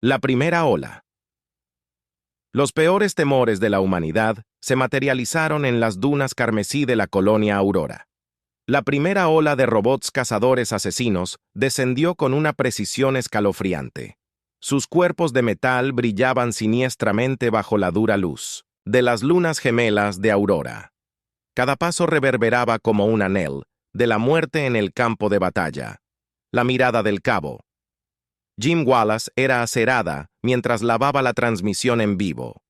La primera ola. Los peores temores de la humanidad se materializaron en las dunas carmesí de la colonia Aurora. La primera ola de robots cazadores asesinos descendió con una precisión escalofriante. Sus cuerpos de metal brillaban siniestramente bajo la dura luz de las lunas gemelas de Aurora. Cada paso reverberaba como un anhel de la muerte en el campo de batalla. La mirada del cabo Jim Wallace era acerada mientras lavaba la transmisión en vivo.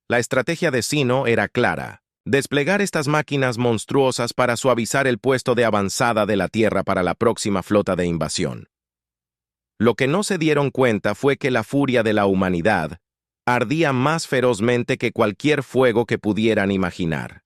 La estrategia de Sino era clara: desplegar estas máquinas monstruosas para suavizar el puesto de avanzada de la Tierra para la próxima flota de invasión. Lo que no se dieron cuenta fue que la furia de la humanidad ardía más ferozmente que cualquier fuego que pudieran imaginar.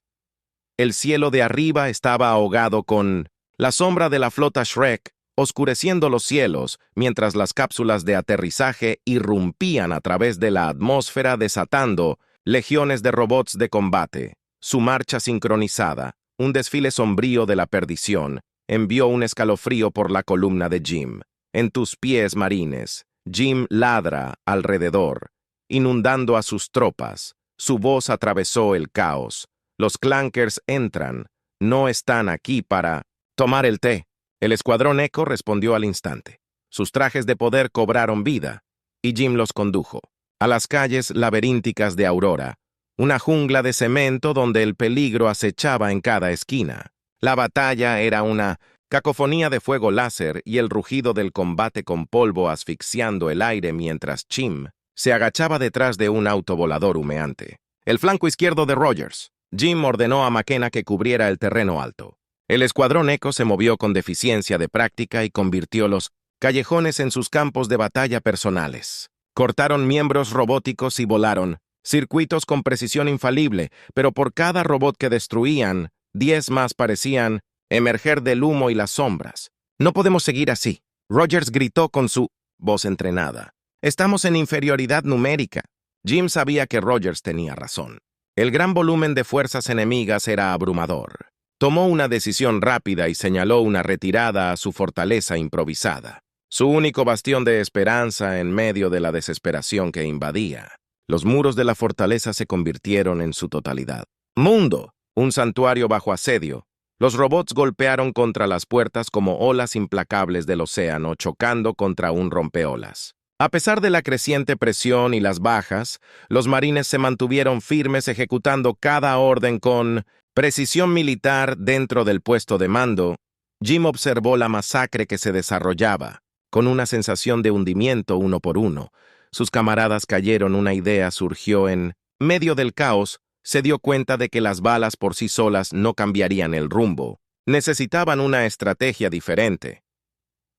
El cielo de arriba estaba ahogado con la sombra de la flota Shrek, oscureciendo los cielos, mientras las cápsulas de aterrizaje irrumpían a través de la atmósfera desatando legiones de robots de combate. Su marcha sincronizada, un desfile sombrío de la perdición, envió un escalofrío por la columna de Jim. En tus pies, marines. Jim ladra alrededor, inundando a sus tropas. Su voz atravesó el caos. Los clankers entran. No están aquí para tomar el té. El escuadrón Echo respondió al instante. Sus trajes de poder cobraron vida, y Jim los condujo a las calles laberínticas de Aurora, una jungla de cemento donde el peligro acechaba en cada esquina. La batalla era una cacofonía de fuego láser y el rugido del combate con polvo asfixiando el aire mientras Jim se agachaba detrás de un autovolador humeante. El flanco izquierdo de Rogers. Jim ordenó a McKenna que cubriera el terreno alto. El escuadrón Echo se movió con deficiencia de práctica y convirtió los callejones en sus campos de batalla personales. Cortaron miembros robóticos y volaron circuitos con precisión infalible, pero por cada robot que destruían, 10 más parecían emerger del humo y las sombras. No podemos seguir así. Rogers gritó con su voz entrenada. Estamos en inferioridad numérica. Jim sabía que Rogers tenía razón. El gran volumen de fuerzas enemigas era abrumador. Tomó una decisión rápida y señaló una retirada a su fortaleza improvisada, su único bastión de esperanza en medio de la desesperación que invadía. Los muros de la fortaleza se convirtieron en su totalidad. Mundo, un santuario bajo asedio. Los robots golpearon contra las puertas como olas implacables del océano chocando contra un rompeolas. A pesar de la creciente presión y las bajas, los marines se mantuvieron firmes ejecutando cada orden con precisión militar dentro del puesto de mando. Jim observó la masacre que se desarrollaba, con una sensación de hundimiento uno por uno. Sus camaradas cayeron, una idea surgió en medio del caos, se dio cuenta de que las balas por sí solas no cambiarían el rumbo. Necesitaban una estrategia diferente.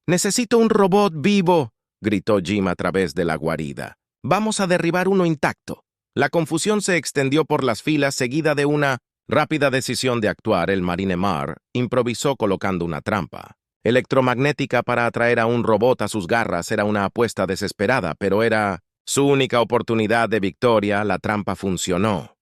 «¡Necesito un robot vivo!», gritó Jim a través de la guarida. «Vamos a derribar uno intacto». La confusión se extendió por las filas seguida de una rápida decisión de actuar. El marine Marr improvisó colocando una trampa electromagnética para atraer a un robot a sus garras. Era una apuesta desesperada, pero era su única oportunidad de victoria. La trampa funcionó.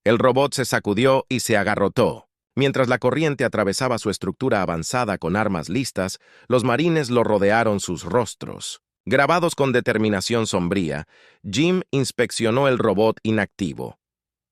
El robot se sacudió y se agarrotó. Mientras la corriente atravesaba su estructura avanzada con armas listas, los marines lo rodearon sus rostros. Grabados con determinación sombría, Jim inspeccionó el robot inactivo.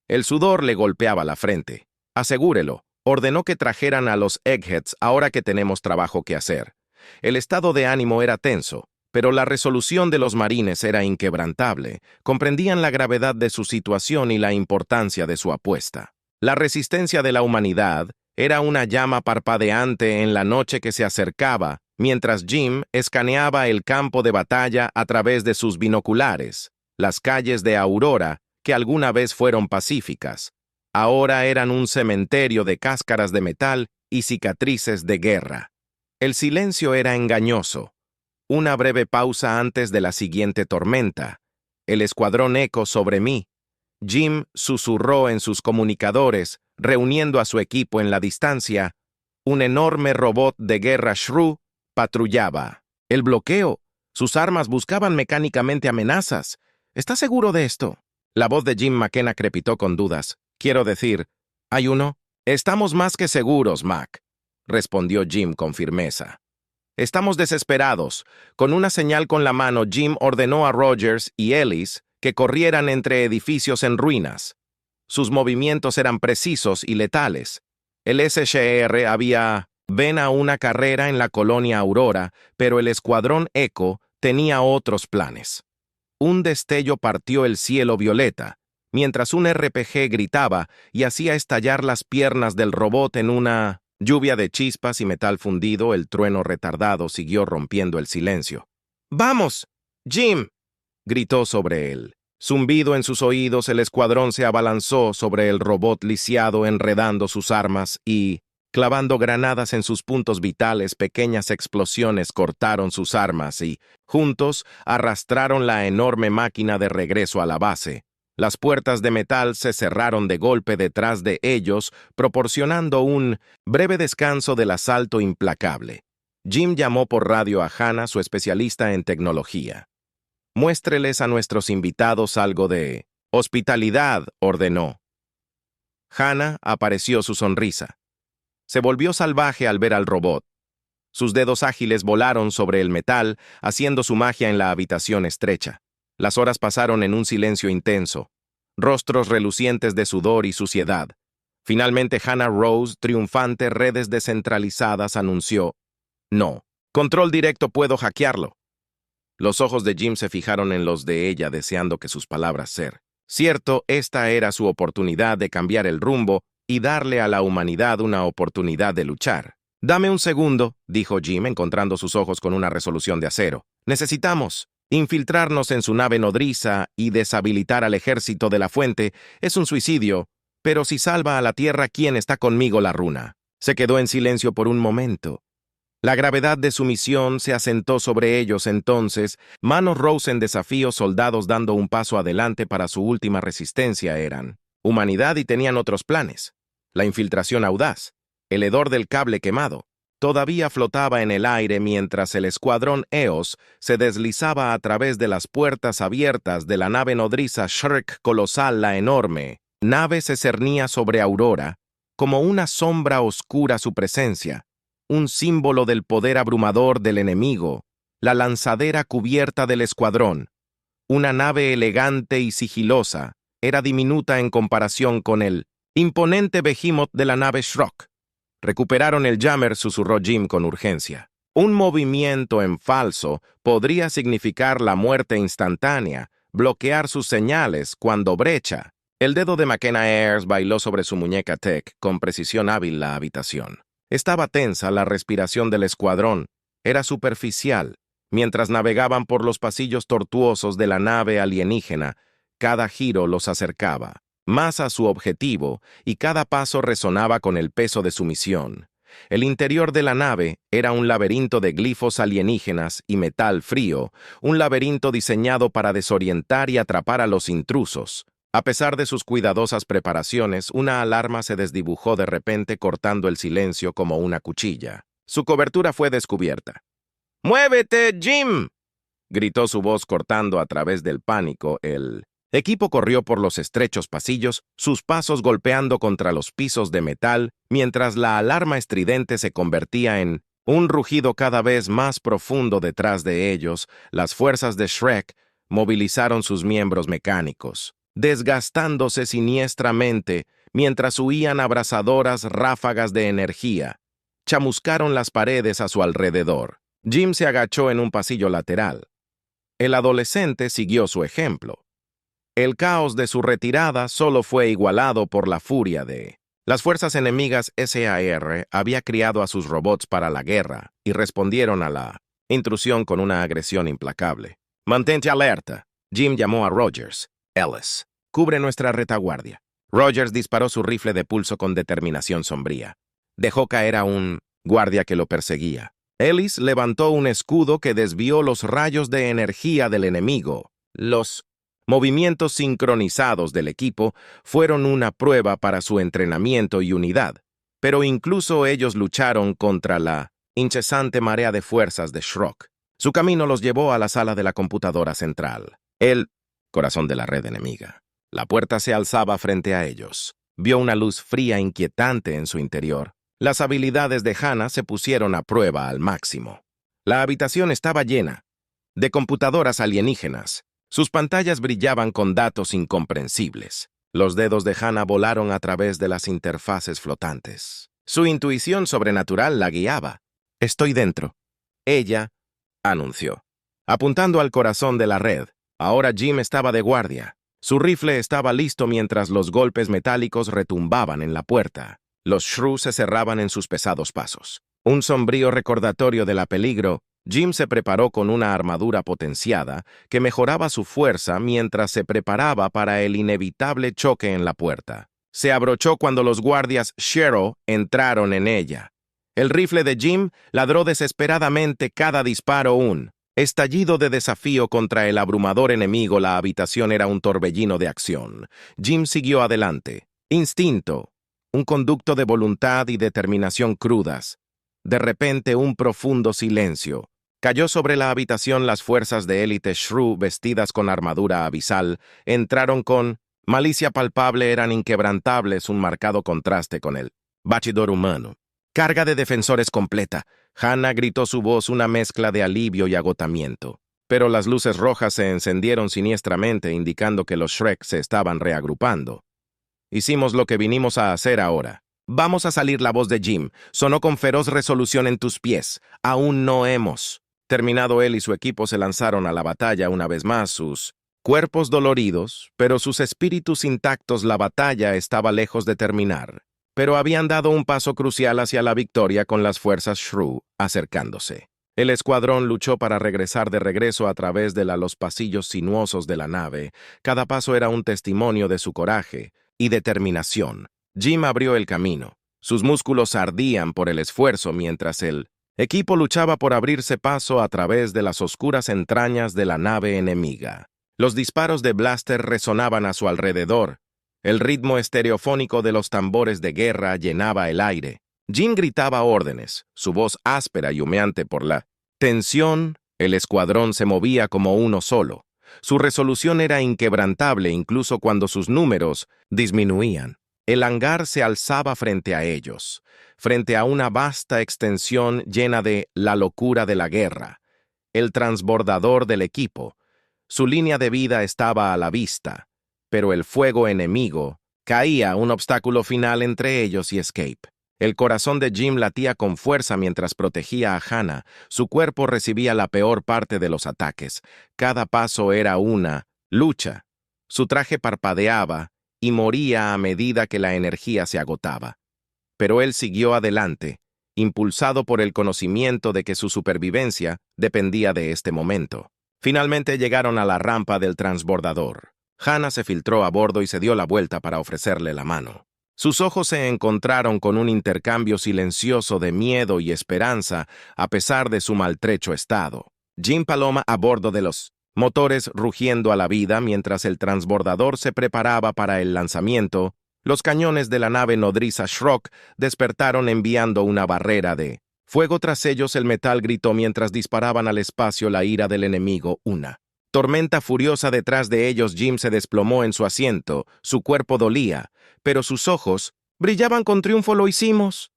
El sudor le golpeaba la frente. «Asegúrelo», ordenó que trajeran a los Eggheads ahora que tenemos trabajo que hacer. El estado de ánimo era tenso, pero la resolución de los marines era inquebrantable. Comprendían la gravedad de su situación y la importancia de su apuesta. La resistencia de la humanidad era una llama parpadeante en la noche que se acercaba, mientras Jim escaneaba el campo de batalla a través de sus binoculares. Las calles de Aurora, que alguna vez fueron pacíficas, ahora eran un cementerio de cáscaras de metal y cicatrices de guerra. El silencio era engañoso. Una breve pausa antes de la siguiente tormenta. «El escuadrón Echo sobre mí». Jim susurró en sus comunicadores, reuniendo a su equipo en la distancia. Un enorme robot de guerra Shrew patrullaba. «El bloqueo. Sus armas buscaban mecánicamente amenazas. ¿Estás seguro de esto?». La voz de Jim McKenna crepitó con dudas. «Quiero decir, ¿hay uno?». «Estamos más que seguros, Mac», respondió Jim con firmeza. Estamos desesperados. Con una señal con la mano, Jim ordenó a Rogers y Ellis que corrieran entre edificios en ruinas. Sus movimientos eran precisos y letales. El SHR había ven a una carrera en la colonia Aurora, pero el escuadrón Echo tenía otros planes. Un destello partió el cielo violeta, mientras un RPG gritaba y hacía estallar las piernas del robot en una lluvia de chispas y metal fundido. El trueno retardado siguió rompiendo el silencio. ¡Vamos, Jim!, gritó sobre él. Zumbido en sus oídos, el escuadrón se abalanzó sobre el robot lisiado, enredando sus armas y, clavando granadas en sus puntos vitales, pequeñas explosiones cortaron sus armas y, juntos, arrastraron la enorme máquina de regreso a la base. Las puertas de metal se cerraron de golpe detrás de ellos, proporcionando un breve descanso del asalto implacable. Jim llamó por radio a Hannah, su especialista en tecnología. «Muéstreles a nuestros invitados algo de hospitalidad», ordenó. Hannah apareció su sonrisa. Se volvió salvaje al ver al robot. Sus dedos ágiles volaron sobre el metal, haciendo su magia en la habitación estrecha. Las horas pasaron en un silencio intenso, rostros relucientes de sudor y suciedad. Finalmente Hannah Rose, triunfante, redes descentralizadas, anunció: «No. Control directo, puedo hackearlo». Los ojos de Jim se fijaron en los de ella, deseando que sus palabras ser cierto. Esta era su oportunidad de cambiar el rumbo y darle a la humanidad una oportunidad de luchar. «Dame un segundo», dijo Jim, encontrando sus ojos con una resolución de acero. «Necesitamos infiltrarnos en su nave nodriza y deshabilitar al ejército de la fuente. Es un suicidio, pero si salva a la Tierra, ¿quién está conmigo?». La runa se quedó en silencio por un momento. La gravedad de su misión se asentó sobre ellos entonces. Manos Rose en desafío, soldados dando un paso adelante para su última resistencia eran humanidad y tenían otros planes. La infiltración audaz, el hedor del cable quemado, todavía flotaba en el aire mientras el escuadrón EOS se deslizaba a través de las puertas abiertas de la nave nodriza Shirk colosal. La enorme nave se cernía sobre Aurora, como una sombra oscura su presencia, un símbolo del poder abrumador del enemigo, la lanzadera cubierta del escuadrón. Una nave elegante y sigilosa, era diminuta en comparación con el imponente behemoth de la nave Shrock. «Recuperaron el jammer», susurró Jim con urgencia. Un movimiento en falso podría significar la muerte instantánea, bloquear sus señales cuando brecha. El dedo de McKenna Ayers bailó sobre su muñeca Tech con precisión hábil la habitación. Estaba tensa, la respiración del escuadrón era superficial. Mientras navegaban por los pasillos tortuosos de la nave alienígena, cada giro los acercaba más a su objetivo y cada paso resonaba con el peso de su misión. El interior de la nave era un laberinto de glifos alienígenas y metal frío, un laberinto diseñado para desorientar y atrapar a los intrusos. A pesar de sus cuidadosas preparaciones, una alarma se desdibujó de repente, cortando el silencio como una cuchilla. Su cobertura fue descubierta. «¡Muévete, Jim!», gritó su voz cortando a través del pánico. El equipo corrió por los estrechos pasillos, sus pasos golpeando contra los pisos de metal, mientras la alarma estridente se convertía en un rugido cada vez más profundo detrás de ellos. Las fuerzas de Shrek movilizaron sus miembros mecánicos, desgastándose siniestramente mientras huían abrasadoras ráfagas de energía. Chamuscaron las paredes a su alrededor. Jim se agachó en un pasillo lateral. El adolescente siguió su ejemplo. El caos de su retirada solo fue igualado por la furia de las fuerzas enemigas. SAR había criado a sus robots para la guerra y respondieron a la intrusión con una agresión implacable. «Mantente alerta», Jim llamó a Rogers. «Ellis, cubre nuestra retaguardia». Rogers disparó su rifle de pulso con determinación sombría. Dejó caer a un guardia que lo perseguía. Ellis levantó un escudo que desvió los rayos de energía del enemigo. Los movimientos sincronizados del equipo fueron una prueba para su entrenamiento y unidad, pero incluso ellos lucharon contra la incesante marea de fuerzas de Shrock. Su camino los llevó a la sala de la computadora central, el corazón de la red enemiga. La puerta se alzaba frente a ellos. Vio una luz fría inquietante en su interior. Las habilidades de Hannah se pusieron a prueba al máximo. La habitación estaba llena de computadoras alienígenas. Sus pantallas brillaban con datos incomprensibles. Los dedos de Hannah volaron a través de las interfaces flotantes. Su intuición sobrenatural la guiaba. «Estoy dentro», ella anunció, apuntando al corazón de la red. Ahora Jim estaba de guardia. Su rifle estaba listo mientras los golpes metálicos retumbaban en la puerta. Los shrew se cerraban en sus pesados pasos. Un sombrío recordatorio de la peligro, Jim se preparó con una armadura potenciada que mejoraba su fuerza mientras se preparaba para el inevitable choque en la puerta. Se abrochó cuando los guardias Shero entraron en ella. El rifle de Jim ladró desesperadamente cada disparo. Un estallido de desafío contra el abrumador enemigo. La habitación era un torbellino de acción. Jim siguió adelante. Instinto, un conducto de voluntad y determinación crudas. De repente, un profundo silencio. Cayó sobre la habitación. Las fuerzas de élite Shrew, vestidas con armadura abisal, entraron con malicia palpable. Eran inquebrantables, un marcado contraste con el bastidor humano. «Carga de defensores completa», Hannah gritó, su voz una mezcla de alivio y agotamiento. Pero las luces rojas se encendieron siniestramente, indicando que los Shrek se estaban reagrupando. «Hicimos lo que vinimos a hacer ahora. Vamos a salir». La voz de Jim sonó con feroz resolución en tus pies. «Aún no hemos terminado». Él y su equipo se lanzaron a la batalla una vez más, sus cuerpos doloridos, pero sus espíritus intactos. La batalla estaba lejos de terminar, pero habían dado un paso crucial hacia la victoria con las fuerzas Shrew acercándose. El escuadrón luchó para regresar de regreso a través de los pasillos sinuosos de la nave. Cada paso era un testimonio de su coraje y determinación. Jim abrió el camino. Sus músculos ardían por el esfuerzo mientras el equipo luchaba por abrirse paso a través de las oscuras entrañas de la nave enemiga. Los disparos de blaster resonaban a su alrededor. El ritmo estereofónico de los tambores de guerra llenaba el aire. Jim gritaba órdenes, su voz áspera y humeante por la tensión. El escuadrón se movía como uno solo. Su resolución era inquebrantable incluso cuando sus números disminuían. El hangar se alzaba frente a ellos, frente a una vasta extensión llena de la locura de la guerra. El transbordador del equipo. Su línea de vida estaba a la vista, pero el fuego enemigo caía, un obstáculo final entre ellos y Escape. El corazón de Jim latía con fuerza mientras protegía a Hannah. Su cuerpo recibía la peor parte de los ataques. Cada paso era una lucha. Su traje parpadeaba y moría a medida que la energía se agotaba. Pero él siguió adelante, impulsado por el conocimiento de que su supervivencia dependía de este momento. Finalmente llegaron a la rampa del transbordador. Hannah se filtró a bordo y se dio la vuelta para ofrecerle la mano. Sus ojos se encontraron con un intercambio silencioso de miedo y esperanza a pesar de su maltrecho estado. Jim Paloma a bordo de los motores rugiendo a la vida mientras el transbordador se preparaba para el lanzamiento. Los cañones de la nave nodriza Shrok despertaron enviando una barrera de fuego tras ellos. El metal gritó mientras disparaban al espacio la ira del enemigo. Una tormenta furiosa detrás de ellos. Jim se desplomó en su asiento. Su cuerpo dolía, pero sus ojos brillaban con triunfo. «Lo hicimos»,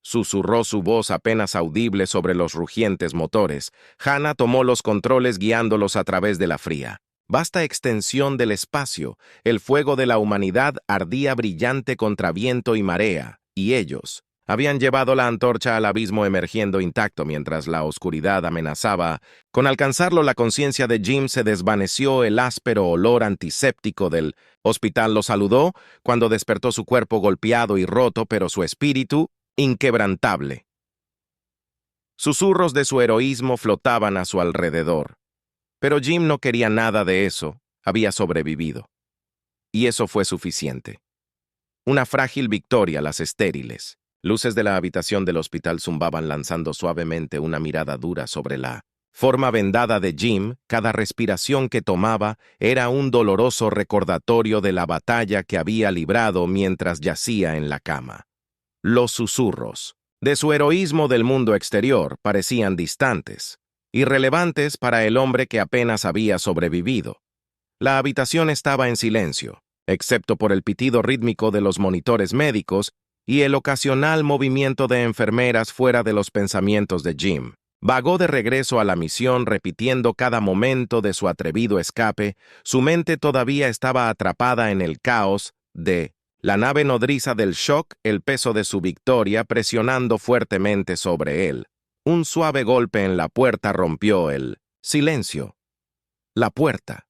susurró su voz apenas audible sobre los rugientes motores. Hannah tomó los controles guiándolos a través de la fría, vasta extensión del espacio. El fuego de la humanidad ardía brillante contra viento y marea, y ellos habían llevado la antorcha al abismo emergiendo intacto mientras la oscuridad amenazaba con alcanzarlo. La conciencia de Jim se desvaneció. El áspero olor antiséptico del hospital lo saludó cuando despertó, su cuerpo golpeado y roto, pero su espíritu inquebrantable. Susurros de su heroísmo flotaban a su alrededor. Pero Jim no quería nada de eso. Había sobrevivido. Y eso fue suficiente. Una frágil victoria. Las estériles luces de la habitación del hospital zumbaban, lanzando suavemente una mirada dura sobre la forma vendada de Jim. Cada respiración que tomaba era un doloroso recordatorio de la batalla que había librado mientras yacía en la cama. Los susurros de su heroísmo del mundo exterior parecían distantes, irrelevantes para el hombre que apenas había sobrevivido. La habitación estaba en silencio, excepto por el pitido rítmico de los monitores médicos y el ocasional movimiento de enfermeras fuera de los pensamientos de Jim. Vagó de regreso a la misión repitiendo cada momento de su atrevido escape. Su mente todavía estaba atrapada en el caos de la nave nodriza del shock, el peso de su victoria presionando fuertemente sobre él. Un suave golpe en la puerta rompió el silencio. La puerta.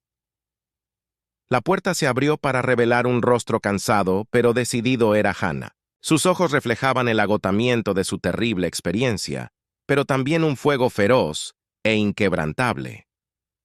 La puerta se abrió para revelar un rostro cansado, pero decidido era Hannah. Sus ojos reflejaban el agotamiento de su terrible experiencia, pero también un fuego feroz e inquebrantable.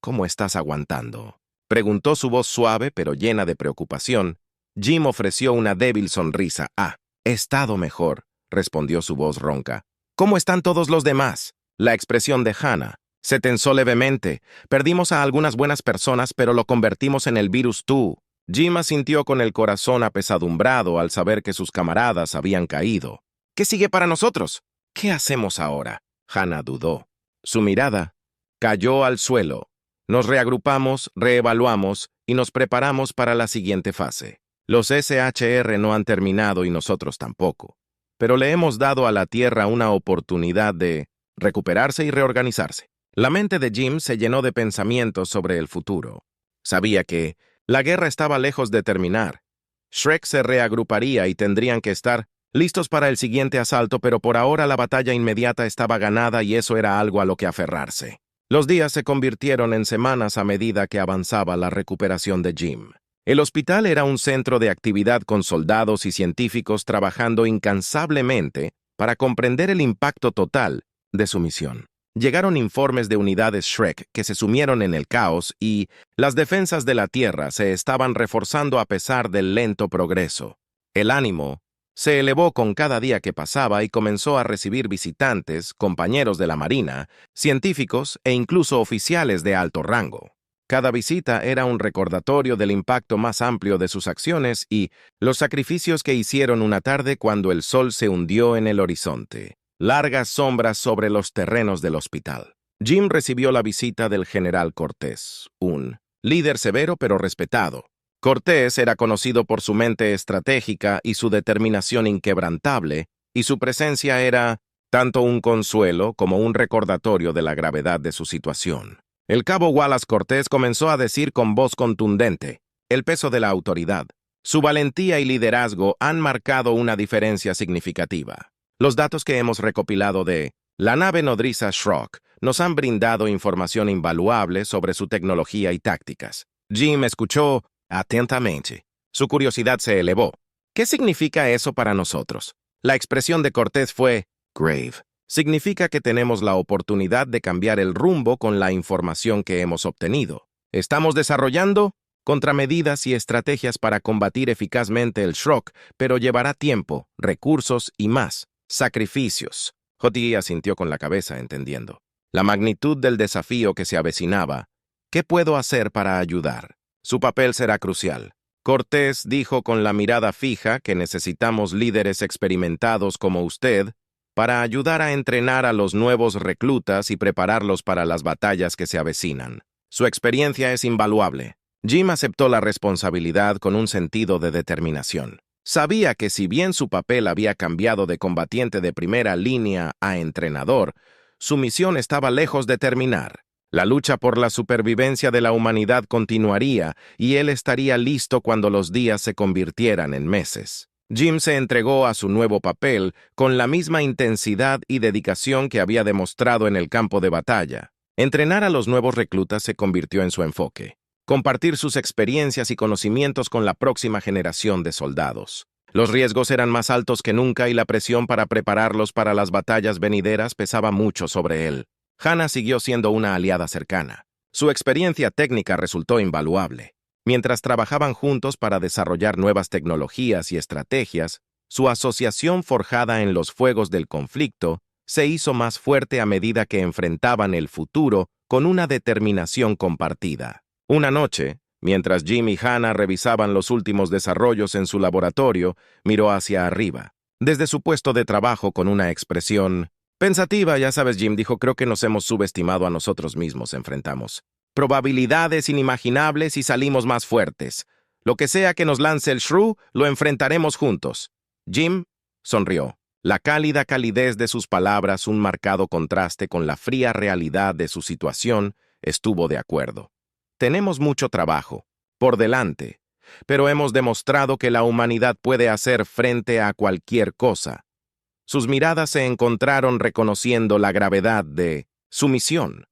¿Cómo estás aguantando?, preguntó su voz suave pero llena de preocupación. Jim ofreció una débil sonrisa. He estado mejor, respondió su voz ronca. ¿Cómo están todos los demás? La expresión de Hannah se tensó levemente. Perdimos a algunas buenas personas, pero lo convertimos en el virus tú. Jim asintió con el corazón apesadumbrado al saber que sus camaradas habían caído. ¿Qué sigue para nosotros? ¿Qué hacemos ahora? Hannah dudó. Su mirada cayó al suelo. Nos reagrupamos, reevaluamos y nos preparamos para la siguiente fase. Los SHR no han terminado y nosotros tampoco. Pero le hemos dado a la Tierra una oportunidad de recuperarse y reorganizarse. La mente de Jim se llenó de pensamientos sobre el futuro. Sabía que la guerra estaba lejos de terminar. Shrek se reagruparía y tendrían que estar listos para el siguiente asalto, pero por ahora la batalla inmediata estaba ganada y eso era algo a lo que aferrarse. Los días se convirtieron en semanas a medida que avanzaba la recuperación de Jim. El hospital era un centro de actividad con soldados y científicos trabajando incansablemente para comprender el impacto total de su misión. Llegaron informes de unidades Shrek que se sumieron en el caos y las defensas de la Tierra se estaban reforzando a pesar del lento progreso. El ánimo se elevó con cada día que pasaba y comenzó a recibir visitantes, compañeros de la Marina, científicos e incluso oficiales de alto rango. Cada visita era un recordatorio del impacto más amplio de sus acciones y los sacrificios que hicieron una tarde cuando el sol se hundió en el horizonte. Largas sombras sobre los terrenos del hospital. Jim recibió la visita del general Cortés, un líder severo pero respetado. Cortés era conocido por su mente estratégica y su determinación inquebrantable, y su presencia era tanto un consuelo como un recordatorio de la gravedad de su situación. El cabo Wallace Cortés comenzó a decir con voz contundente: el peso de la autoridad, su valentía y liderazgo han marcado una diferencia significativa. Los datos que hemos recopilado de la nave nodriza Shrek nos han brindado información invaluable sobre su tecnología y tácticas. Jim escuchó atentamente. Su curiosidad se elevó. ¿Qué significa eso para nosotros? La expresión de Cortés fue grave. Significa que tenemos la oportunidad de cambiar el rumbo con la información que hemos obtenido. Estamos desarrollando contramedidas y estrategias para combatir eficazmente el Shrek, pero llevará tiempo, recursos y más sacrificios. J.T. asintió con la cabeza, entendiendo la magnitud del desafío que se avecinaba. ¿Qué puedo hacer para ayudar? Su papel será crucial. Cortés dijo con la mirada fija que necesitamos líderes experimentados como usted para ayudar a entrenar a los nuevos reclutas y prepararlos para las batallas que se avecinan. Su experiencia es invaluable. Jim aceptó la responsabilidad con un sentido de determinación. Sabía que si bien su papel había cambiado de combatiente de primera línea a entrenador, su misión estaba lejos de terminar. La lucha por la supervivencia de la humanidad continuaría y él estaría listo cuando los días se convirtieran en meses. Jim se entregó a su nuevo papel con la misma intensidad y dedicación que había demostrado en el campo de batalla. Entrenar a los nuevos reclutas se convirtió en su enfoque. Compartir sus experiencias y conocimientos con la próxima generación de soldados. Los riesgos eran más altos que nunca y la presión para prepararlos para las batallas venideras pesaba mucho sobre él. Hannah siguió siendo una aliada cercana. Su experiencia técnica resultó invaluable. Mientras trabajaban juntos para desarrollar nuevas tecnologías y estrategias, su asociación forjada en los fuegos del conflicto se hizo más fuerte a medida que enfrentaban el futuro con una determinación compartida. Una noche, mientras Jim y Hannah revisaban los últimos desarrollos en su laboratorio, miró hacia arriba, desde su puesto de trabajo con una expresión pensativa. Ya sabes, Jim dijo, creo que nos hemos subestimado a nosotros mismos, enfrentamos probabilidades inimaginables y salimos más fuertes. Lo que sea que nos lance el Shrew, lo enfrentaremos juntos. Jim sonrió. La cálida calidez de sus palabras, un marcado contraste con la fría realidad de su situación, estuvo de acuerdo. Tenemos mucho trabajo por delante, pero hemos demostrado que la humanidad puede hacer frente a cualquier cosa. Sus miradas se encontraron reconociendo la gravedad de su misión,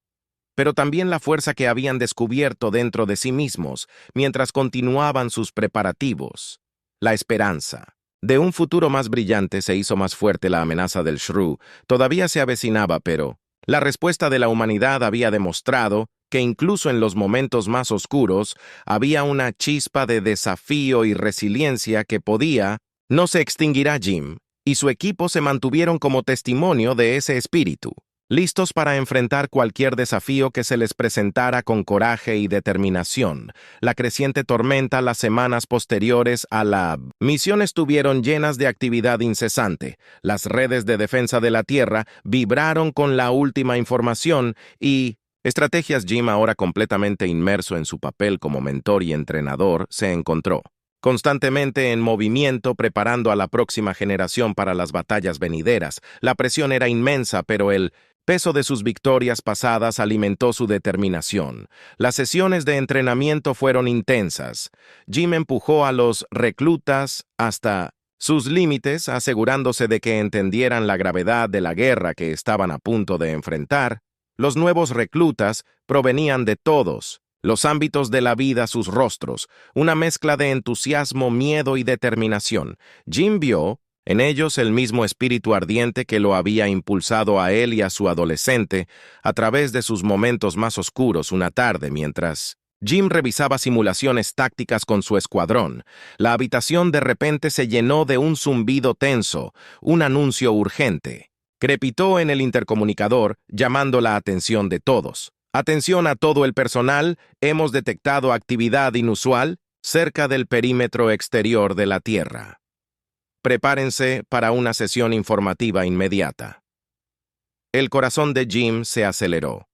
pero también la fuerza que habían descubierto dentro de sí mismos mientras continuaban sus preparativos. La esperanza de un futuro más brillante se hizo más fuerte. La amenaza del Shrew todavía se avecinaba, pero la respuesta de la humanidad había demostrado que incluso en los momentos más oscuros había una chispa de desafío y resiliencia que podía. No se extinguirá. Jim y su equipo se mantuvieron como testimonio de ese espíritu, listos para enfrentar cualquier desafío que se les presentara con coraje y determinación. La creciente tormenta, las semanas posteriores a la misión estuvieron llenas de actividad incesante. Las redes de defensa de la Tierra vibraron con la última información y estrategias. Jim, ahora completamente inmerso en su papel como mentor y entrenador, se encontró constantemente en movimiento, preparando a la próxima generación para las batallas venideras. La presión era inmensa, pero el peso de sus victorias pasadas alimentó su determinación. Las sesiones de entrenamiento fueron intensas. Jim empujó a los reclutas hasta sus límites, asegurándose de que entendieran la gravedad de la guerra que estaban a punto de enfrentar. Los nuevos reclutas provenían de todos los ámbitos de la vida, sus rostros, una mezcla de entusiasmo, miedo y determinación. Jim vio en ellos el mismo espíritu ardiente que lo había impulsado a él y a su adolescente a través de sus momentos más oscuros. Una tarde, mientras Jim revisaba simulaciones tácticas con su escuadrón, la habitación de repente se llenó de un zumbido tenso, un anuncio urgente. Crepitó en el intercomunicador, llamando la atención de todos. Atención a todo el personal, hemos detectado actividad inusual cerca del perímetro exterior de la Tierra. Prepárense para una sesión informativa inmediata. El corazón de Jim se aceleró.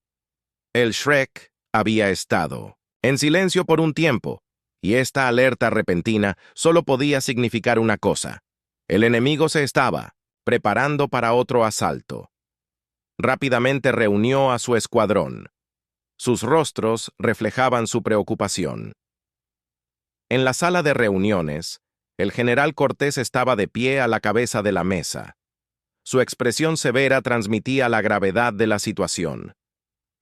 El Shrek había estado en silencio por un tiempo, y esta alerta repentina solo podía significar una cosa: el enemigo se estaba preparando para otro asalto. Rápidamente reunió a su escuadrón. Sus rostros reflejaban su preocupación. En la sala de reuniones, el general Cortés estaba de pie a la cabeza de la mesa. Su expresión severa transmitía la gravedad de la situación.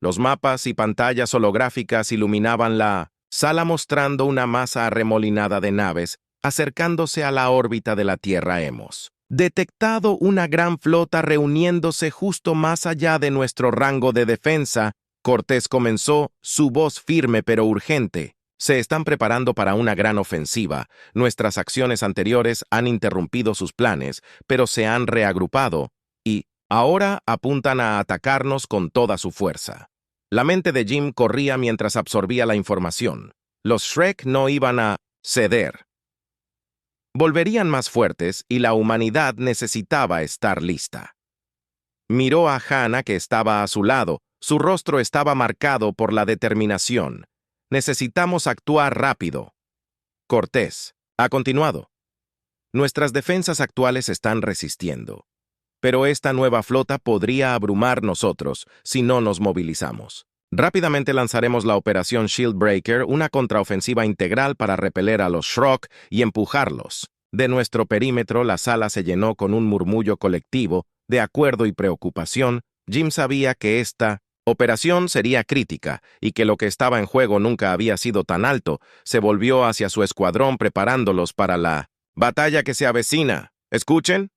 Los mapas y pantallas holográficas iluminaban la sala mostrando una masa arremolinada de naves acercándose a la órbita de la Tierra. Hemos detectado una gran flota reuniéndose justo más allá de nuestro rango de defensa. Cortés comenzó, su voz firme pero urgente. Se están preparando para una gran ofensiva. Nuestras acciones anteriores han interrumpido sus planes, pero se han reagrupado y ahora apuntan a atacarnos con toda su fuerza. La mente de Jim corría mientras absorbía la información. Los Shrek no iban a ceder. Volverían más fuertes y la humanidad necesitaba estar lista. Miró a Hannah, que estaba a su lado. Su rostro estaba marcado por la determinación. Necesitamos actuar rápido. Cortés ha continuado. Nuestras defensas actuales están resistiendo, pero esta nueva flota podría abrumar nosotros si no nos movilizamos. Rápidamente lanzaremos la Operación Shieldbreaker, una contraofensiva integral para repeler a los Shrek y empujarlos. De nuestro perímetro, la sala se llenó con un murmullo colectivo de acuerdo y preocupación. Jim sabía que esta operación sería crítica y que lo que estaba en juego nunca había sido tan alto. Se volvió hacia su escuadrón preparándolos para la batalla que se avecina. ¿Escuchen?,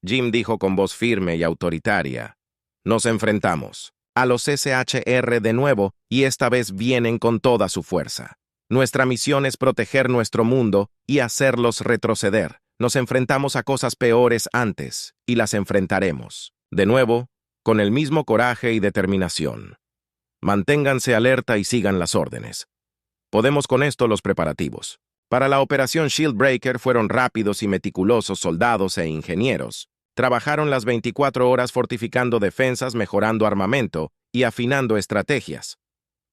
Jim dijo con voz firme y autoritaria. Nos enfrentamos a los SHR de nuevo y esta vez vienen con toda su fuerza. Nuestra misión es proteger nuestro mundo y hacerlos retroceder. Nos enfrentamos a cosas peores antes y las enfrentaremos. De nuevo, con el mismo coraje y determinación. Manténganse alerta y sigan las órdenes. Podemos con esto los preparativos. Para la Operación Shieldbreaker fueron rápidos y meticulosos soldados e ingenieros. Trabajaron las 24 horas fortificando defensas, mejorando armamento y afinando estrategias.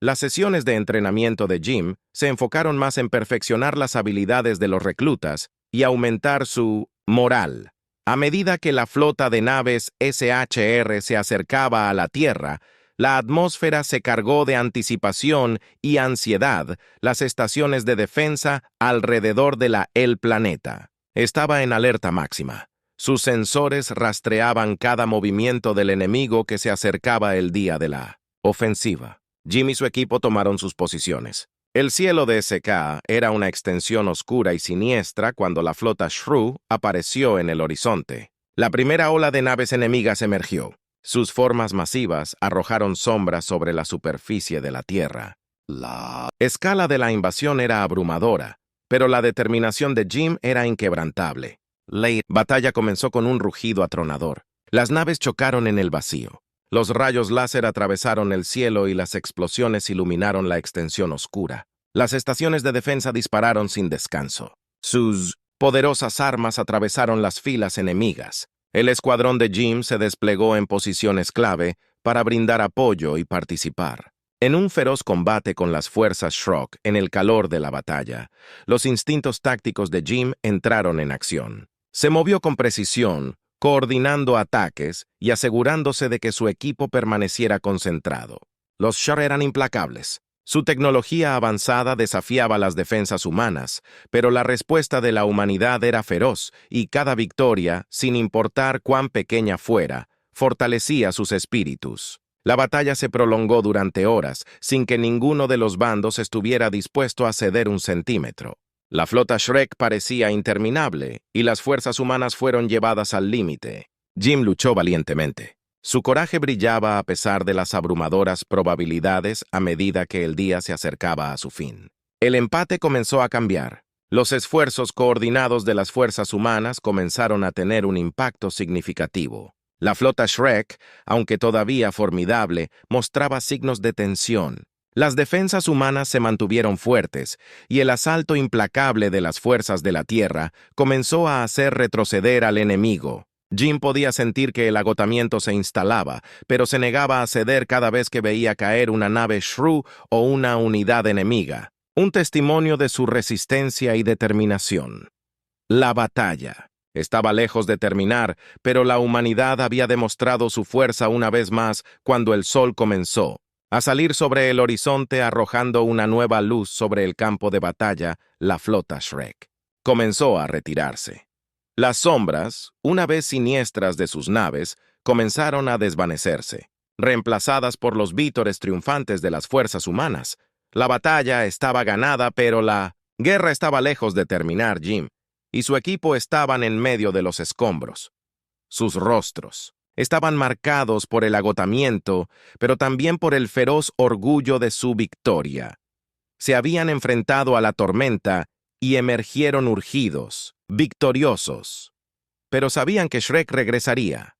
Las sesiones de entrenamiento de Jim se enfocaron más en perfeccionar las habilidades de los reclutas y aumentar su moral. A medida que la flota de naves SHR se acercaba a la Tierra, la atmósfera se cargó de anticipación y ansiedad. Las estaciones de defensa alrededor de el planeta estaba en alerta máxima. Sus sensores rastreaban cada movimiento del enemigo que se acercaba el día de la ofensiva. Jim y su equipo tomaron sus posiciones. El cielo de SK era una extensión oscura y siniestra cuando la flota Shrew apareció en el horizonte. La primera ola de naves enemigas emergió. Sus formas masivas arrojaron sombras sobre la superficie de la Tierra. La escala de la invasión era abrumadora, pero la determinación de Jim era inquebrantable. La batalla comenzó con un rugido atronador. Las naves chocaron en el vacío. Los rayos láser atravesaron el cielo y las explosiones iluminaron la extensión oscura. Las estaciones de defensa dispararon sin descanso. Sus poderosas armas atravesaron las filas enemigas. El escuadrón de Jim se desplegó en posiciones clave para brindar apoyo y participar. En un feroz combate con las fuerzas Shrock en el calor de la batalla, los instintos tácticos de Jim entraron en acción. Se movió con precisión, coordinando ataques y asegurándose de que su equipo permaneciera concentrado. Los Shar eran implacables. Su tecnología avanzada desafiaba las defensas humanas, pero la respuesta de la humanidad era feroz y cada victoria, sin importar cuán pequeña fuera, fortalecía sus espíritus. La batalla se prolongó durante horas, sin que ninguno de los bandos estuviera dispuesto a ceder un centímetro. La flota Shrek parecía interminable, y las fuerzas humanas fueron llevadas al límite. Jim luchó valientemente. Su coraje brillaba a pesar de las abrumadoras probabilidades a medida que el día se acercaba a su fin. El empate comenzó a cambiar. Los esfuerzos coordinados de las fuerzas humanas comenzaron a tener un impacto significativo. La flota Shrek, aunque todavía formidable, mostraba signos de tensión. Las defensas humanas se mantuvieron fuertes, y el asalto implacable de las fuerzas de la Tierra comenzó a hacer retroceder al enemigo. Jim podía sentir que el agotamiento se instalaba, pero se negaba a ceder cada vez que veía caer una nave Shrew o una unidad enemiga, un testimonio de su resistencia y determinación. La batalla estaba lejos de terminar, pero la humanidad había demostrado su fuerza una vez más cuando el sol comenzó a salir sobre el horizonte, arrojando una nueva luz sobre el campo de batalla. La flota Shrek comenzó a retirarse. Las sombras, una vez siniestras de sus naves, comenzaron a desvanecerse, reemplazadas por los vítores triunfantes de las fuerzas humanas. La batalla estaba ganada, pero la guerra estaba lejos de terminar. Jim y su equipo estaban en medio de los escombros. Sus rostros estaban marcados por el agotamiento, pero también por el feroz orgullo de su victoria. Se habían enfrentado a la tormenta y emergieron urgidos, victoriosos. Pero sabían que Shrek regresaría.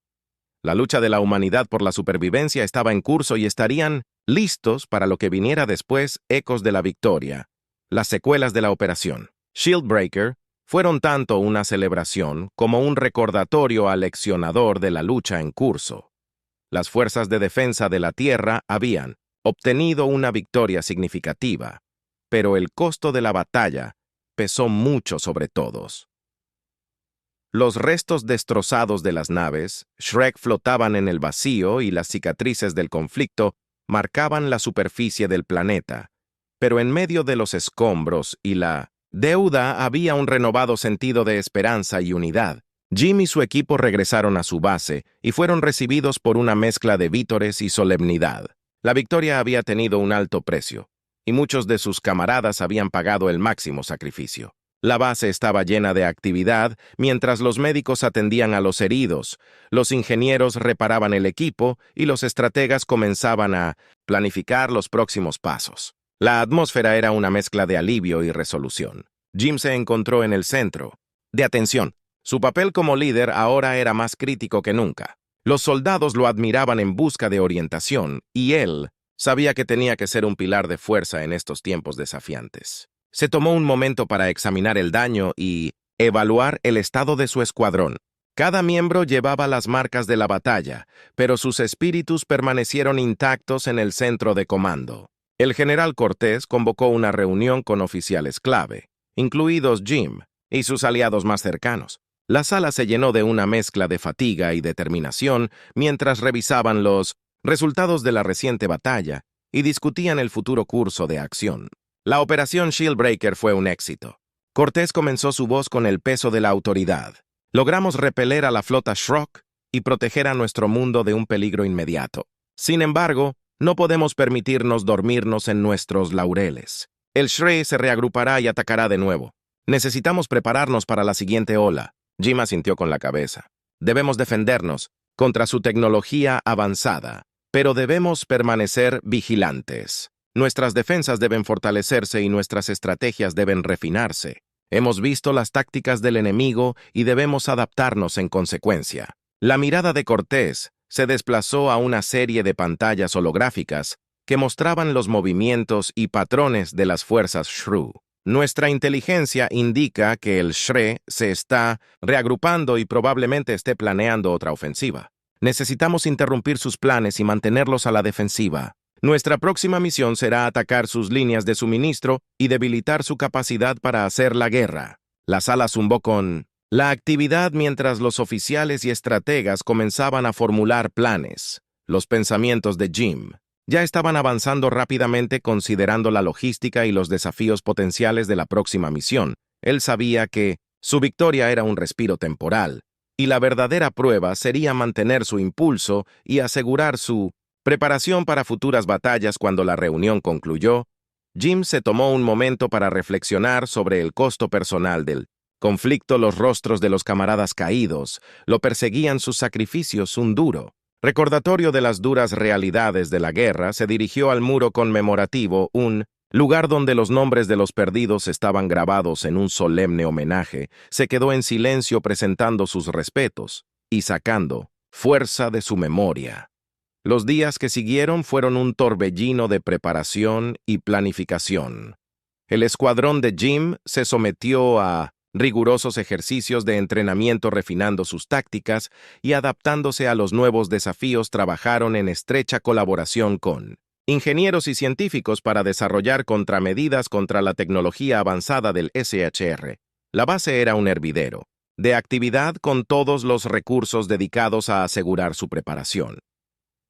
La lucha de la humanidad por la supervivencia estaba en curso y estarían listos para lo que viniera después. Ecos de la victoria. Las secuelas de la operación Shieldbreaker fueron tanto una celebración como un recordatorio aleccionador de la lucha en curso. Las fuerzas de defensa de la Tierra habían obtenido una victoria significativa, pero el costo de la batalla pesó mucho sobre todos. Los restos destrozados de las naves, Shrek, flotaban en el vacío y las cicatrices del conflicto marcaban la superficie del planeta, pero en medio de los escombros y la deuda había un renovado sentido de esperanza y unidad. Jim y su equipo regresaron a su base y fueron recibidos por una mezcla de vítores y solemnidad. La victoria había tenido un alto precio, y muchos de sus camaradas habían pagado el máximo sacrificio. La base estaba llena de actividad mientras los médicos atendían a los heridos, los ingenieros reparaban el equipo y los estrategas comenzaban a planificar los próximos pasos. La atmósfera era una mezcla de alivio y resolución. Jim se encontró en el centro de atención. Su papel como líder ahora era más crítico que nunca. Los soldados lo admiraban en busca de orientación, y él sabía que tenía que ser un pilar de fuerza en estos tiempos desafiantes. Se tomó un momento para examinar el daño y evaluar el estado de su escuadrón. Cada miembro llevaba las marcas de la batalla, pero sus espíritus permanecieron intactos en el centro de comando. El general Cortés convocó una reunión con oficiales clave, incluidos Jim y sus aliados más cercanos. La sala se llenó de una mezcla de fatiga y determinación mientras revisaban los resultados de la reciente batalla y discutían el futuro curso de acción. La operación Shieldbreaker fue un éxito. Cortés comenzó su voz con el peso de la autoridad. Logramos repeler a la flota Shrock y proteger a nuestro mundo de un peligro inmediato. Sin embargo, no podemos permitirnos dormirnos en nuestros laureles. El Shrey se reagrupará y atacará de nuevo. Necesitamos prepararnos para la siguiente ola. Jim asintió con la cabeza. Debemos defendernos contra su tecnología avanzada, pero debemos permanecer vigilantes. Nuestras defensas deben fortalecerse y nuestras estrategias deben refinarse. Hemos visto las tácticas del enemigo y debemos adaptarnos en consecuencia. La mirada de Cortés se desplazó a una serie de pantallas holográficas que mostraban los movimientos y patrones de las fuerzas Shrew. Nuestra inteligencia indica que el Shrey se está reagrupando y probablemente esté planeando otra ofensiva. Necesitamos interrumpir sus planes y mantenerlos a la defensiva. Nuestra próxima misión será atacar sus líneas de suministro y debilitar su capacidad para hacer la guerra. La sala zumbó con la actividad mientras los oficiales y estrategas comenzaban a formular planes. Los pensamientos de Jim ya estaban avanzando rápidamente considerando la logística y los desafíos potenciales de la próxima misión. Él sabía que su victoria era un respiro temporal, y la verdadera prueba sería mantener su impulso y asegurar su preparación para futuras batallas. Cuando la reunión concluyó, Jim se tomó un momento para reflexionar sobre el costo personal del conflicto. Los rostros de los camaradas caídos lo perseguían sus sacrificios, un duro recordatorio de las duras realidades de la guerra. Se dirigió al muro conmemorativo, un lugar donde los nombres de los perdidos estaban grabados en un solemne homenaje. Se quedó en silencio presentando sus respetos y sacando fuerza de su memoria. Los días que siguieron fueron un torbellino de preparación y planificación. El escuadrón de Jim se sometió a rigurosos ejercicios de entrenamiento refinando sus tácticas y adaptándose a los nuevos desafíos. Trabajaron en estrecha colaboración con ingenieros y científicos para desarrollar contramedidas contra la tecnología avanzada del SHR. La base era un hervidero de actividad con todos los recursos dedicados a asegurar su preparación.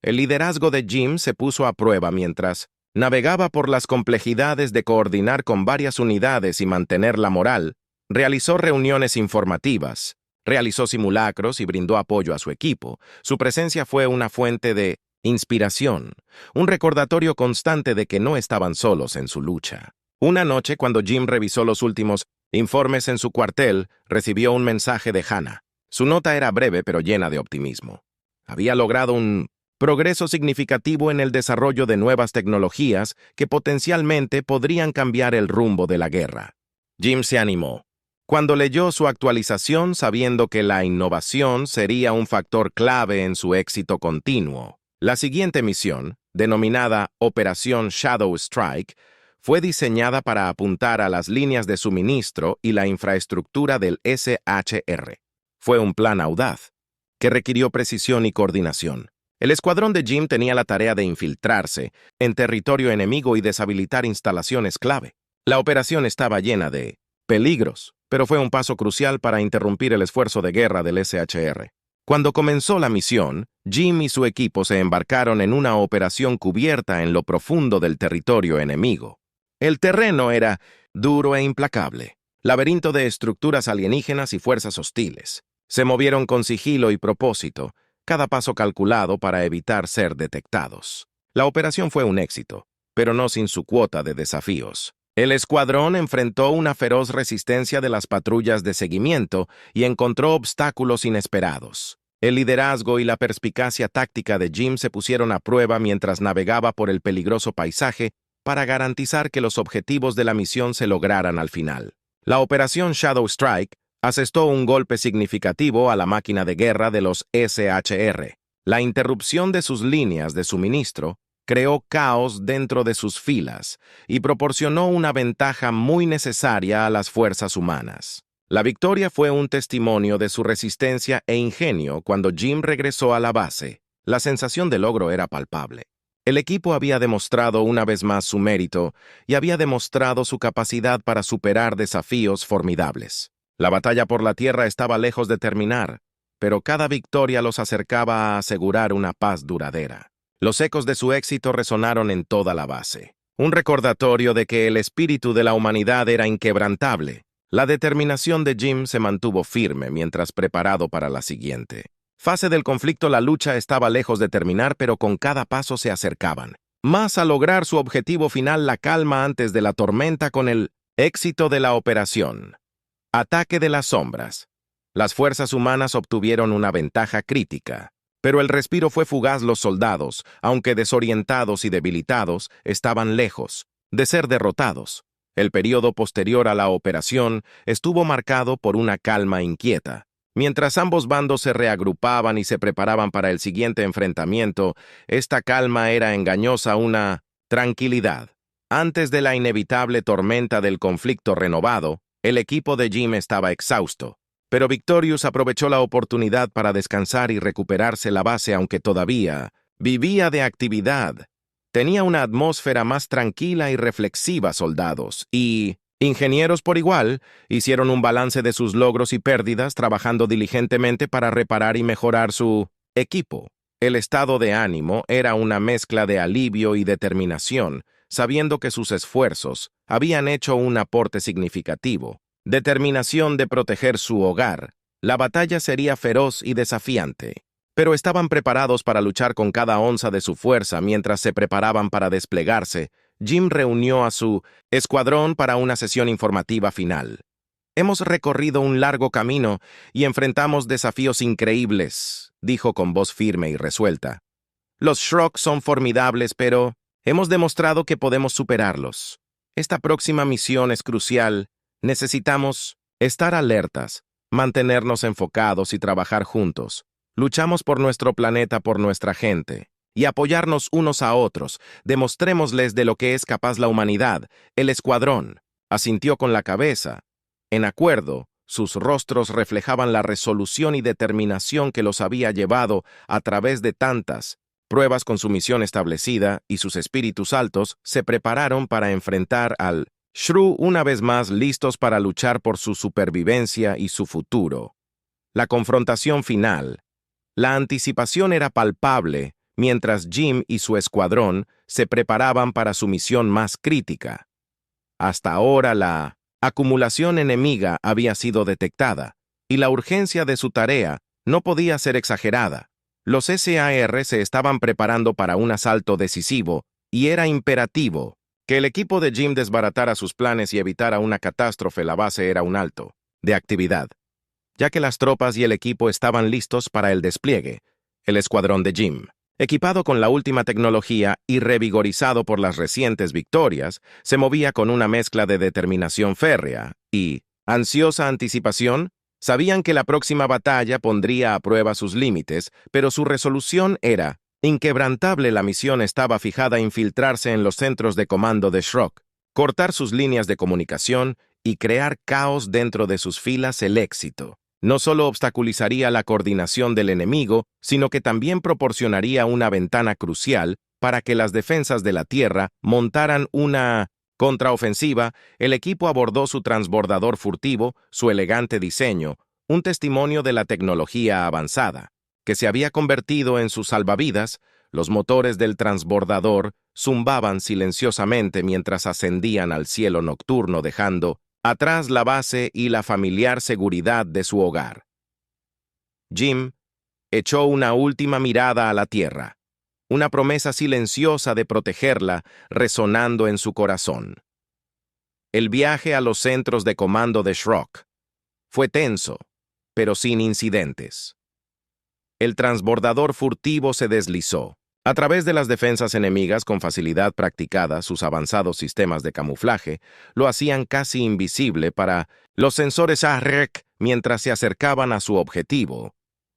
El liderazgo de Jim se puso a prueba mientras navegaba por las complejidades de coordinar con varias unidades y mantener la moral. Realizó reuniones informativas, realizó simulacros y brindó apoyo a su equipo. Su presencia fue una fuente de inspiración, un recordatorio constante de que no estaban solos en su lucha. Una noche, cuando Jim revisó los últimos informes en su cuartel, recibió un mensaje de Hannah. Su nota era breve pero llena de optimismo. Había logrado un progreso significativo en el desarrollo de nuevas tecnologías que potencialmente podrían cambiar el rumbo de la guerra. Jim se animó cuando leyó su actualización, sabiendo que la innovación sería un factor clave en su éxito continuo. La siguiente misión, denominada Operación Shadow Strike, fue diseñada para apuntar a las líneas de suministro y la infraestructura del SHR. Fue un plan audaz, que requirió precisión y coordinación. El escuadrón de Jim tenía la tarea de infiltrarse en territorio enemigo y deshabilitar instalaciones clave. La operación estaba llena de peligros, pero fue un paso crucial para interrumpir el esfuerzo de guerra del SHR. Cuando comenzó la misión, Jim y su equipo se embarcaron en una operación cubierta en lo profundo del territorio enemigo. El terreno era duro e implacable, laberinto de estructuras alienígenas y fuerzas hostiles. Se movieron con sigilo y propósito, cada paso calculado para evitar ser detectados. La operación fue un éxito, pero no sin su cuota de desafíos. El escuadrón enfrentó una feroz resistencia de las patrullas de seguimiento y encontró obstáculos inesperados. El liderazgo y la perspicacia táctica de Jim se pusieron a prueba mientras navegaba por el peligroso paisaje para garantizar que los objetivos de la misión se lograran al final. La operación Shadow Strike asestó un golpe significativo a la máquina de guerra de los SHR. La interrupción de sus líneas de suministro creó caos dentro de sus filas y proporcionó una ventaja muy necesaria a las fuerzas humanas. La victoria fue un testimonio de su resistencia e ingenio cuando Jim regresó a la base. La sensación de logro era palpable. El equipo había demostrado una vez más su mérito y había demostrado su capacidad para superar desafíos formidables. La batalla por la tierra estaba lejos de terminar, pero cada victoria los acercaba a asegurar una paz duradera. Los ecos de su éxito resonaron en toda la base. Un recordatorio de que el espíritu de la humanidad era inquebrantable. La determinación de Jim se mantuvo firme mientras preparado para la siguiente fase del conflicto. La lucha estaba lejos de terminar, pero con cada paso se acercaban más a lograr su objetivo final, la calma antes de la tormenta. Con el éxito de la operación Ataque de las Sombras, las fuerzas humanas obtuvieron una ventaja crítica, pero el respiro fue fugaz. Los soldados, aunque desorientados y debilitados, estaban lejos de ser derrotados. El período posterior a la operación estuvo marcado por una calma inquieta. Mientras ambos bandos se reagrupaban y se preparaban para el siguiente enfrentamiento, esta calma era engañosa, una tranquilidad. Antes de la inevitable tormenta del conflicto renovado, el equipo de Jim estaba exhausto, pero Victorious aprovechó la oportunidad para descansar y recuperarse. La base, aunque todavía vivía de actividad, tenía una atmósfera más tranquila y reflexiva. Soldados y ingenieros por igual hicieron un balance de sus logros y pérdidas, trabajando diligentemente para reparar y mejorar su equipo. El estado de ánimo era una mezcla de alivio y determinación, sabiendo que sus esfuerzos habían hecho un aporte significativo. Determinación de proteger su hogar. La batalla sería feroz y desafiante, pero estaban preparados para luchar con cada onza de su fuerza. Mientras se preparaban para desplegarse, Jim reunió a su escuadrón para una sesión informativa final. «Hemos recorrido un largo camino y enfrentamos desafíos increíbles», dijo con voz firme y resuelta. «Los Shrok son formidables, pero hemos demostrado que podemos superarlos. Esta próxima misión es crucial. Necesitamos estar alertas, mantenernos enfocados y trabajar juntos. Luchamos por nuestro planeta, por nuestra gente, y apoyarnos unos a otros. Demostrémosles de lo que es capaz la humanidad». El escuadrón asintió con la cabeza. En acuerdo, sus rostros reflejaban la resolución y determinación que los había llevado a través de tantas pruebas. Con su misión establecida y sus espíritus altos, se prepararon para enfrentar al Shrew una vez más, listos para luchar por su supervivencia y su futuro. La confrontación final. La anticipación era palpable mientras Jim y su escuadrón se preparaban para su misión más crítica. Hasta ahora la acumulación enemiga había sido detectada, y la urgencia de su tarea no podía ser exagerada. Los SAR se estaban preparando para un asalto decisivo, y era imperativo que el equipo de Jim desbaratara sus planes y evitara una catástrofe. La base era un alto de actividad, ya que las tropas y el equipo estaban listos para el despliegue. El escuadrón de Jim, equipado con la última tecnología y revigorizado por las recientes victorias, se movía con una mezcla de determinación férrea y ansiosa anticipación. Sabían que la próxima batalla pondría a prueba sus límites, pero su resolución era inquebrantable. La misión estaba fijada a infiltrarse en los centros de comando de Shrok, cortar sus líneas de comunicación y crear caos dentro de sus filas. El éxito no solo obstaculizaría la coordinación del enemigo, sino que también proporcionaría una ventana crucial para que las defensas de la Tierra montaran una contraofensiva. El equipo abordó su transbordador furtivo, su elegante diseño, un testimonio de la tecnología avanzada, que se había convertido en sus salvavidas. Los motores del transbordador zumbaban silenciosamente mientras ascendían al cielo nocturno, dejando atrás la base y la familiar seguridad de su hogar. Jim echó una última mirada a la tierra, una promesa silenciosa de protegerla resonando en su corazón. El viaje a los centros de comando de Shrok fue tenso, pero sin incidentes. El transbordador furtivo se deslizó a través de las defensas enemigas con facilidad practicada. Sus avanzados sistemas de camuflaje lo hacían casi invisible para los sensores ARC mientras se acercaban a su objetivo.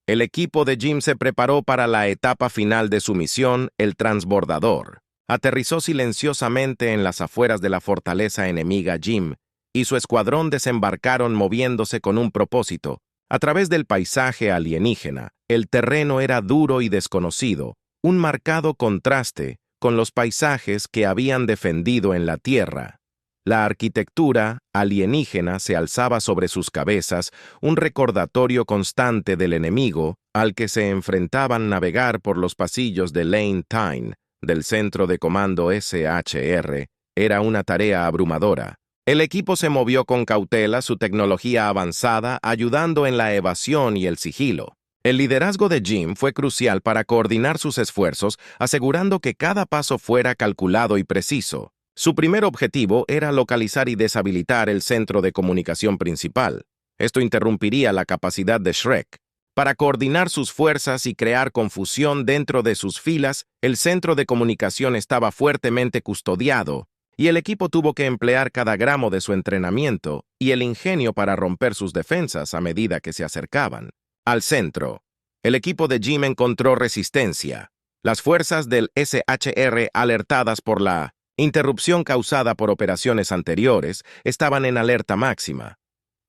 El equipo de Jim se preparó para la etapa final de su misión. El transbordador aterrizó silenciosamente en las afueras de la fortaleza enemiga. Jim y su escuadrón desembarcaron moviéndose con un propósito a través del paisaje alienígena. El terreno era duro y desconocido, un marcado contraste con los paisajes que habían defendido en la Tierra. La arquitectura alienígena se alzaba sobre sus cabezas, un recordatorio constante del enemigo al que se enfrentaban. Navegar por los pasillos de Lane Tyne, del centro de comando SHR, era una tarea abrumadora. El equipo se movió con cautela, su tecnología avanzada, ayudando en la evasión y el sigilo. El liderazgo de Jim fue crucial para coordinar sus esfuerzos, asegurando que cada paso fuera calculado y preciso. Su primer objetivo era localizar y deshabilitar el centro de comunicación principal. Esto interrumpiría la capacidad de Shrek. Para coordinar sus fuerzas y crear confusión dentro de sus filas, el centro de comunicación estaba fuertemente custodiado, y el equipo tuvo que emplear cada gramo de su entrenamiento y el ingenio para romper sus defensas a medida que se acercaban. Al centro, el equipo de Jim encontró resistencia. Las fuerzas del SHR, alertadas por la interrupción causada por operaciones anteriores, estaban en alerta máxima.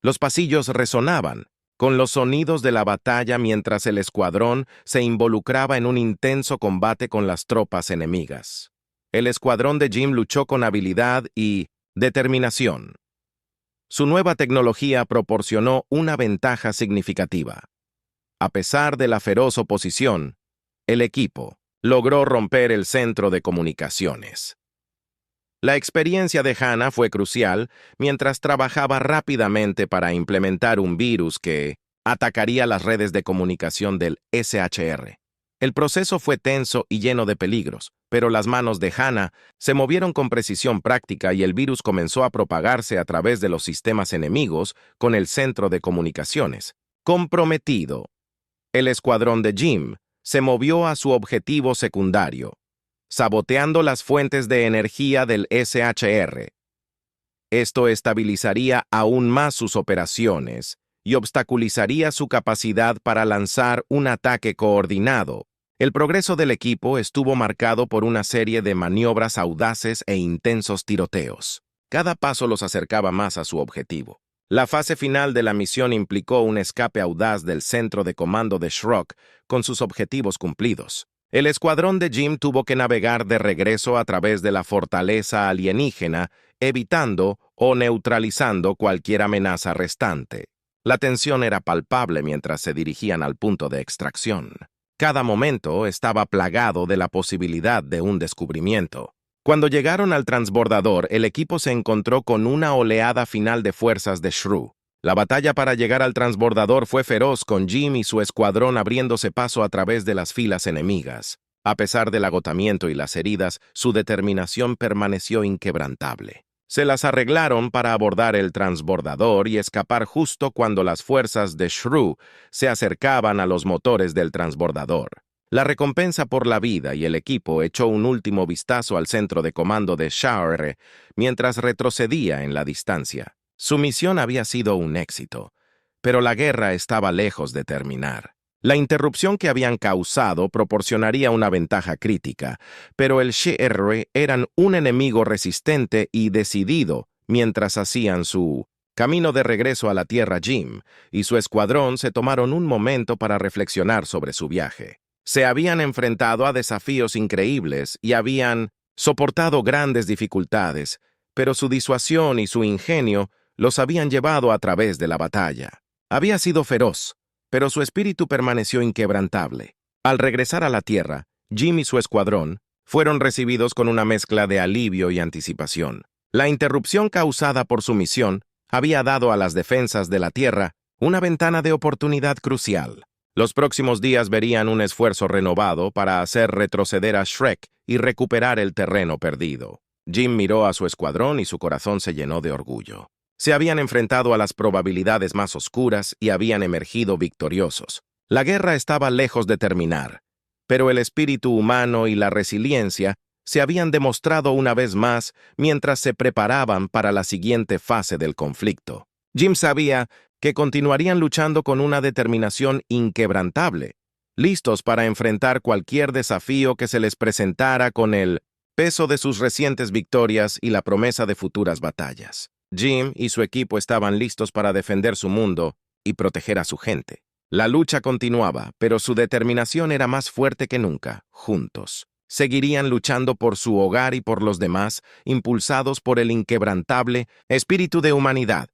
Los pasillos resonaban con los sonidos de la batalla mientras el escuadrón se involucraba en un intenso combate con las tropas enemigas. El escuadrón de Jim luchó con habilidad y determinación. Su nueva tecnología proporcionó una ventaja significativa. A pesar de la feroz oposición, el equipo logró romper el centro de comunicaciones. La experiencia de Hannah fue crucial mientras trabajaba rápidamente para implementar un virus que atacaría las redes de comunicación del SHR. El proceso fue tenso y lleno de peligros, pero las manos de Hannah se movieron con precisión práctica y el virus comenzó a propagarse a través de los sistemas enemigos con el centro de comunicaciones. Comprometido, el escuadrón de Jim se movió a su objetivo secundario, saboteando las fuentes de energía del SHR. Esto estabilizaría aún más sus operaciones y obstaculizaría su capacidad para lanzar un ataque coordinado. El progreso del equipo estuvo marcado por una serie de maniobras audaces e intensos tiroteos. Cada paso los acercaba más a su objetivo. La fase final de la misión implicó un escape audaz del centro de comando de Shrek con sus objetivos cumplidos. El escuadrón de Jim tuvo que navegar de regreso a través de la fortaleza alienígena, evitando o neutralizando cualquier amenaza restante. La tensión era palpable mientras se dirigían al punto de extracción. Cada momento estaba plagado de la posibilidad de un descubrimiento. Cuando llegaron al transbordador, el equipo se encontró con una oleada final de fuerzas de Shrew. La batalla para llegar al transbordador fue feroz, con Jim y su escuadrón abriéndose paso a través de las filas enemigas. A pesar del agotamiento y las heridas, su determinación permaneció inquebrantable. Se las arreglaron para abordar el transbordador y escapar justo cuando las fuerzas de Shrew se acercaban a los motores del transbordador. La recompensa por la vida y el equipo echó un último vistazo al centro de comando de SHR mientras retrocedía en la distancia. Su misión había sido un éxito, pero la guerra estaba lejos de terminar. La interrupción que habían causado proporcionaría una ventaja crítica, pero el SHR eran un enemigo resistente y decidido mientras hacían su camino de regreso a la Tierra. Jim y su escuadrón se tomaron un momento para reflexionar sobre su viaje. Se habían enfrentado a desafíos increíbles y habían soportado grandes dificultades, pero su disuasión y su ingenio los habían llevado a través de la batalla. Había sido feroz, pero su espíritu permaneció inquebrantable. Al regresar a la Tierra, Jim y su escuadrón fueron recibidos con una mezcla de alivio y anticipación. La interrupción causada por su misión había dado a las defensas de la Tierra una ventana de oportunidad crucial. Los próximos días verían un esfuerzo renovado para hacer retroceder a Shrek y recuperar el terreno perdido. Jim miró a su escuadrón y su corazón se llenó de orgullo. Se habían enfrentado a las probabilidades más oscuras y habían emergido victoriosos. La guerra estaba lejos de terminar, pero el espíritu humano y la resiliencia se habían demostrado una vez más mientras se preparaban para la siguiente fase del conflicto. Jim sabía que continuarían luchando con una determinación inquebrantable, listos para enfrentar cualquier desafío que se les presentara con el peso de sus recientes victorias y la promesa de futuras batallas. Jim y su equipo estaban listos para defender su mundo y proteger a su gente. La lucha continuaba, pero su determinación era más fuerte que nunca, juntos. Seguirían luchando por su hogar y por los demás, impulsados por el inquebrantable espíritu de humanidad.